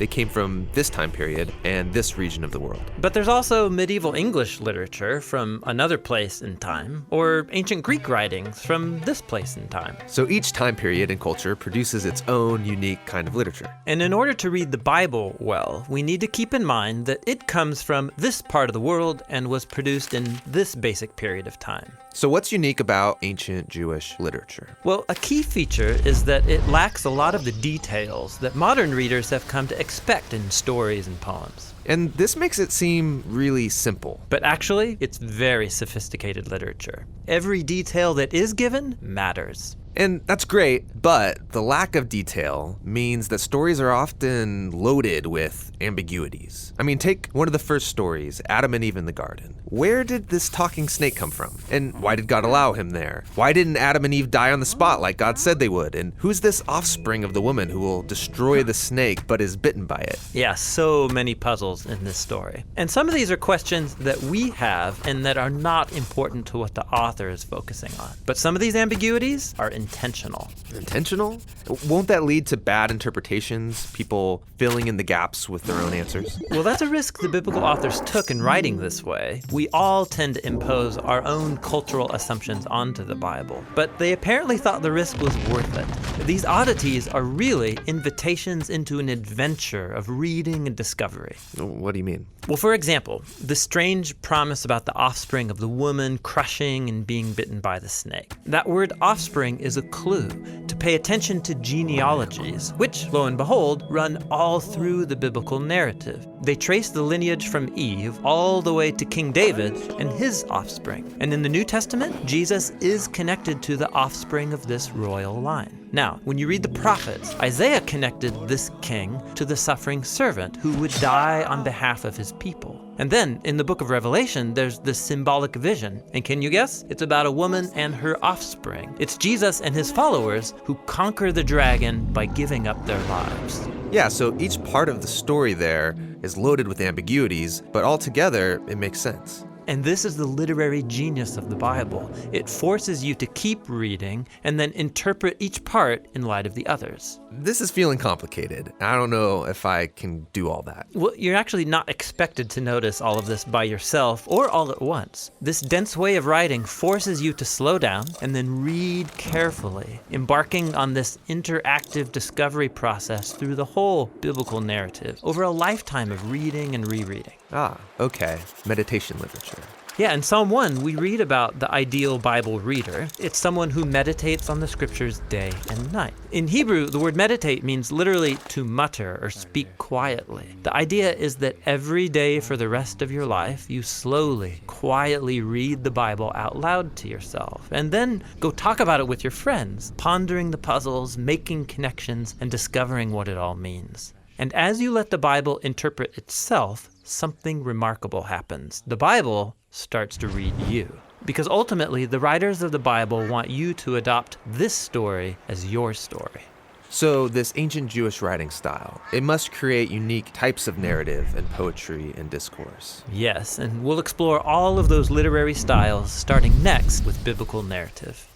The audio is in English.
They came from this time period and this region of the world. But there's also medieval English literature from another place in time, or ancient Greek writings from this place in time. So each time period and culture produces its own unique kind of literature. And in order to read the Bible well, we need to keep in mind that it comes from this part of the world and was produced in this basic period of time. So what's unique about ancient Jewish literature? Well, a key feature is that it lacks a lot of the details that modern readers have come to expect in stories and poems. And this makes it seem really simple. But actually, it's very sophisticated literature. Every detail that is given matters. And that's great, but the lack of detail means that stories are often loaded with ambiguities. I mean, take one of the first stories, Adam and Eve in the garden. Where did this talking snake come from? And why did God allow him there? Why didn't Adam and Eve die on the spot like God said they would? And who's this offspring of the woman who will destroy the snake but is bitten by it? Yeah, so many puzzles in this story. And some of these are questions that we have and that are not important to what the author is focusing on. But some of these ambiguities are intentional. Intentional? Won't that lead to bad interpretations, people filling in the gaps with their own answers? Well, that's a risk the biblical authors took in writing this way. We all tend to impose our own cultural assumptions onto the Bible, but they apparently thought the risk was worth it. These oddities are really invitations into an adventure of reading and discovery. What do you mean? Well, for example, the strange promise about the offspring of the woman crushing and being bitten by the snake. That word offspring is a clue to pay attention to genealogies, which, lo and behold, run all through the biblical narrative. They trace the lineage from Eve all the way to King David and his offspring. And in the New Testament, Jesus is connected to the offspring of this royal line. Now, when you read the prophets, Isaiah connected this king to the suffering servant who would die on behalf of his people. And then, in the book of Revelation, there's this symbolic vision. And can you guess? It's about a woman and her offspring. It's Jesus and his followers who conquer the dragon by giving up their lives. Yeah, so each part of the story there is loaded with ambiguities, but altogether, it makes sense. And this is the literary genius of the Bible. It forces you to keep reading and then interpret each part in light of the others. This is feeling complicated. I don't know if I can do all that. Well, you're actually not expected to notice all of this by yourself or all at once. This dense way of writing forces you to slow down and then read carefully, embarking on this interactive discovery process through the whole biblical narrative over a lifetime of reading and rereading. Ah, okay. Meditation literature. Yeah, in Psalm 1, we read about the ideal Bible reader. It's someone who meditates on the scriptures day and night. In Hebrew, the word meditate means literally to mutter or speak quietly. The idea is that every day for the rest of your life, you slowly, quietly read the Bible out loud to yourself, and then go talk about it with your friends, pondering the puzzles, making connections, and discovering what it all means. And as you let the Bible interpret itself, something remarkable happens. The Bible starts to read you. Because ultimately, the writers of the Bible want you to adopt this story as your story. So this ancient Jewish writing style, it must create unique types of narrative and poetry and discourse. Yes, and we'll explore all of those literary styles starting next with biblical narrative.